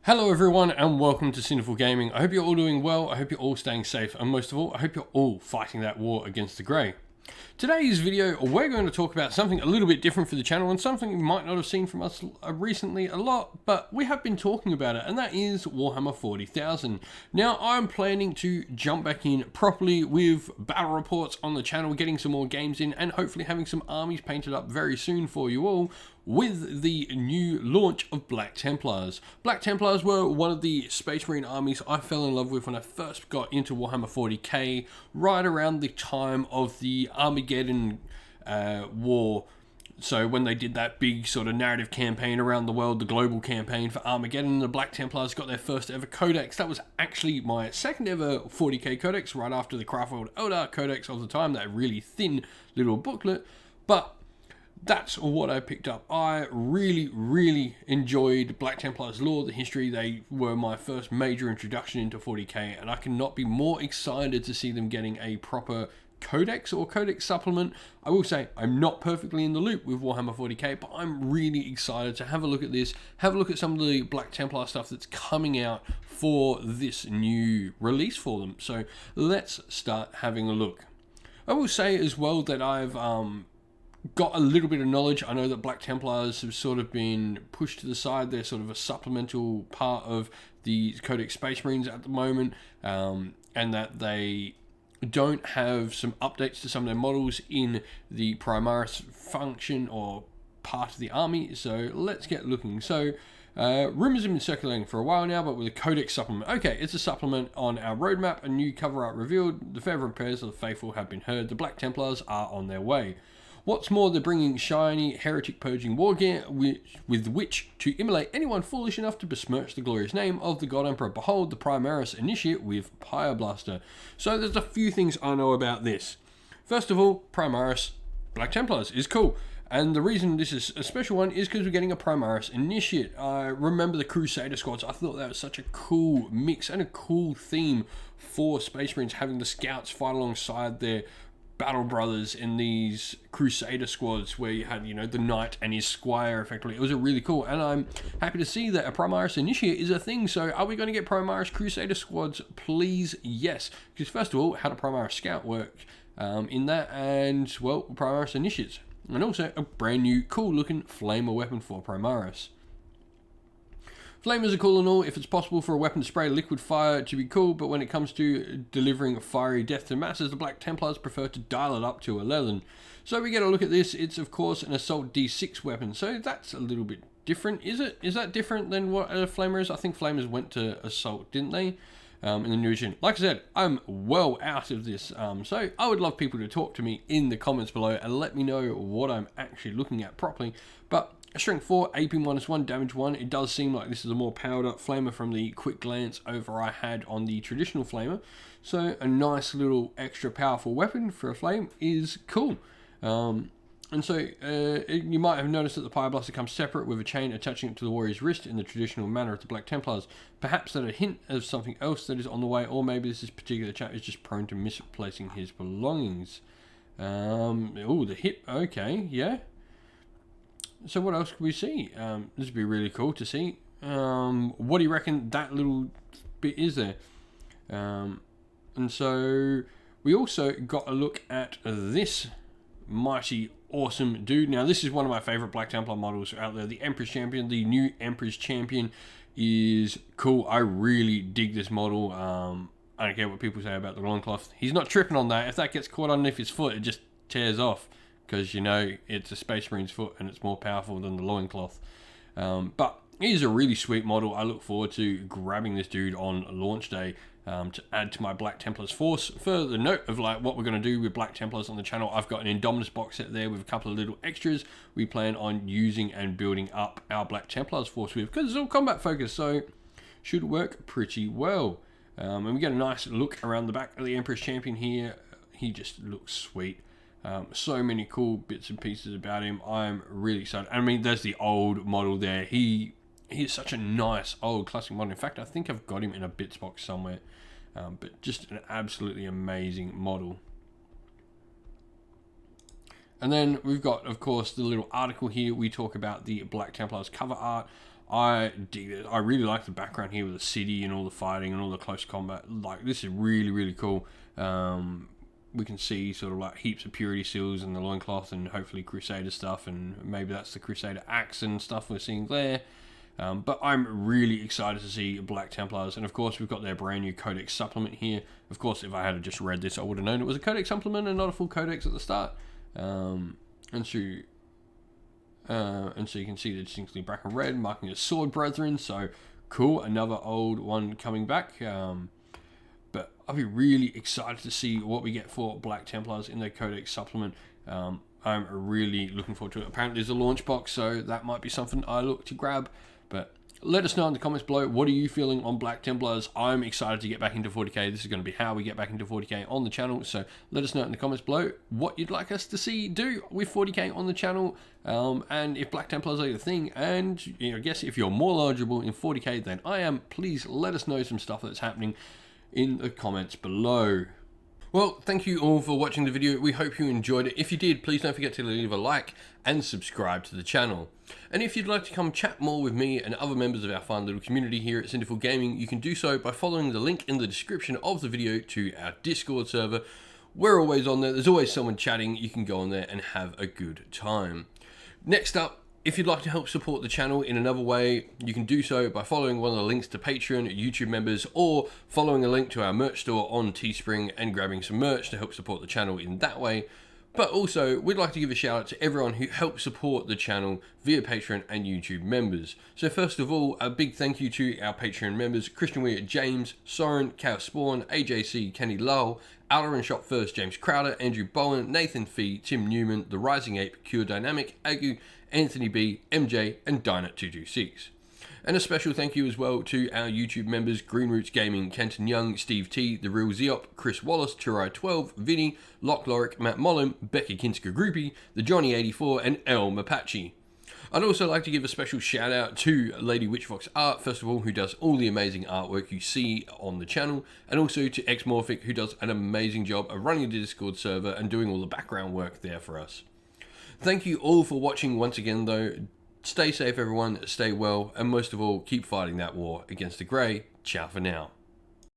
Hello everyone and welcome to Cinderfall Gaming. I hope you're all doing well, I hope you're all staying safe, and most of all, I hope you're all fighting that war against the grey. Today's video, we're going to talk about something a little bit different for the channel and something you might not have seen from us recently a lot, but we have been talking about it, and that is Warhammer 40,000. Now, I'm planning to jump back in properly with battle reports on the channel, getting some more games in, and hopefully having some armies painted up very soon for you all, with the new launch of Black Templars. Black Templars were one of the Space Marine armies I fell in love with when I first got into Warhammer 40k, right around the time of the Armageddon war. So when they did that big sort of narrative campaign around the world, the global campaign for Armageddon, the Black Templars got their first ever codex. That was actually my second ever 40k codex, right after the Craftworld Eldar codex of the time, that really thin little booklet. But that's what I picked up. I really enjoyed Black Templars lore, the history. They were my first major introduction into 40k, and I cannot be more excited to see them getting a proper codex or codex supplement. I will say I'm not perfectly in the loop with Warhammer 40k, but I'm really excited to have a look at this, have a look at some of the Black Templar stuff that's coming out for this new release for them. So let's start having a look. I will say as well that I've got a little bit of knowledge. I know that Black Templars have sort of been pushed to the side. They're sort of a supplemental part of the Codex Space Marines at the moment, and that they don't have some updates to some of their models in the Primaris function or part of the army. So let's get looking. So rumors have been circulating for a while now, but with a codex supplement. Okay, it's a supplement on our roadmap. A new cover art revealed. The fervent prayers of the faithful have been heard. The Black Templars are on their way. What's more, they're bringing shiny, heretic-purging war gear with which to immolate anyone foolish enough to besmirch the glorious name of the God Emperor. Behold, the Primaris Initiate with Pyre Blaster. So there's a few things I know about this. First of all, Primaris Black Templars is cool. And the reason this is a special one is because we're getting a Primaris Initiate. I remember the Crusader squads. I thought that was such a cool mix and a cool theme for Space Marines, having the scouts fight alongside their battle brothers in these Crusader squads where you had, you know, the knight and his squire effectively. It was a really cool, and I'm happy to see that a Primaris Initiate is a thing. So are we going to get Primaris Crusader squads? Please, yes. Because first of all, how does Primaris Scout work in that? And, well, Primaris Initiates. And also a brand new cool looking Flamer weapon for Primaris. Flamers are cool and all if it's possible for a weapon to spray liquid fire to be cool, but when it comes to delivering fiery death to masses, the Black Templars prefer to dial it up to 11. So we get a look at this. It's of course an Assault D6 weapon, so that's a little bit different. Is it? Is that different than what a Flamer is? I think Flamers went to Assault, didn't they? In the new edition. Like I said, I'm well out of this, so I would love people to talk to me in the comments below and let me know what I'm actually looking at properly. But Strength 4, AP -1, Damage 1. It does seem like this is a more powered up Flamer from the quick glance over I had on the traditional Flamer. So a nice little extra powerful weapon for a Flame is cool. And so you might have noticed that the Pyre Blaster comes separate with a chain attaching it to the warrior's wrist in the traditional manner of the Black Templars. Perhaps that a hint of something else that is on the way, or maybe this particular chap is just prone to misplacing his belongings. Oh, the hip. Okay, yeah. So what else can we see? This would be really cool to see. What do you reckon that little bit is there? And so we also got a look at this mighty awesome dude. Now this is one of my favorite Black Templar models out there, the Empress Champion. The new Empress Champion is cool. I really dig this model. I don't care what people say about the loincloth. He's not tripping on that. If that gets caught underneath his foot, it just tears off, because you know it's a Space Marine's foot and it's more powerful than the loincloth. But he's a really sweet model. I look forward to grabbing this dude on launch day to add to my Black Templars force. For the note of like what we're going to do with Black Templars on the channel, I've got an Indominus box set there with a couple of little extras we plan on using and building up our Black Templars force with, because it's all combat focused, so should work pretty well. And we get a nice look around the back of the Empress Champion here. He just looks sweet. So many cool bits and pieces about him. I'm really excited. I mean, there's the old model there. He is such a nice old classic model. In fact, I think I've got him in a bits box somewhere. But just an absolutely amazing model. And then we've got, of course, the little article here. We talk about the Black Templars cover art. I dig it. I really like the background here with the city and all the fighting and all the close combat. Like, this is really, really cool. We can see sort of like heaps of purity seals and the loincloth and hopefully Crusader stuff, and maybe that's the Crusader axe and stuff we're seeing there. But I'm really excited to see Black Templars, and of course we've got their brand new Codex supplement here. Of course, if I had just read this, I would have known it was a Codex supplement and not a full Codex at the start. And so you can see the distinctly black and red, marking as Sword Brethren. So cool, another old one coming back. But I'll be really excited to see what we get for Black Templars in their Codex supplement. I'm really looking forward to it. Apparently there's a launch box, so that might be something I look to grab. But let us know in the comments below, what are you feeling on Black Templars? I'm excited to get back into 40k. This is going to be how we get back into 40k on the channel. So let us know in the comments below what you'd like us to see do with 40k on the channel. And if Black Templars are your thing, and I guess if you're more knowledgeable in 40k than I am, please let us know some stuff that's happening in the comments below. Well, thank you all for watching the video. We hope you enjoyed it. If you did, please don't forget to leave a like and subscribe to the channel. And if you'd like to come chat more with me and other members of our fun little community here at Cinderfall Gaming, you can do so by following the link in the description of the video to our Discord server. We're always on there. There's always someone chatting. You can go on there and have a good time. Next up, if you'd like to help support the channel in another way, you can do so by following one of the links to Patreon, YouTube members, or following a link to our merch store on Teespring and grabbing some merch to help support the channel in that way. But also, we'd like to give a shout out to everyone who helps support the channel via Patreon and YouTube members. So first of all, a big thank you to our Patreon members: Christian Weir, James, Soren, Chaos Spawn, AJC, Kenny Lowell, Alarin Shop First, James Crowder, Andrew Bowen, Nathan Fee, Tim Newman, The Rising Ape, Cure Dynamic, Agu, Anthony B, MJ, and Dynat226. And a special thank you as well to our YouTube members: Green Roots Gaming, Kenton Young, Steve T, The Real Zeop, Chris Wallace, Turai12, Vinny, Lock Lorick, Matt Mollum, Becca Kinsker Groupie, The Johnny84, and El Mapache. I'd also like to give a special shout out to Lady Witchfox Art, first of all, who does all the amazing artwork you see on the channel, and also to Xmorphic, who does an amazing job of running the Discord server and doing all the background work there for us. Thank you all for watching once again though. Stay safe everyone, stay well, and most of all, keep fighting that war against the Grey. Ciao for now.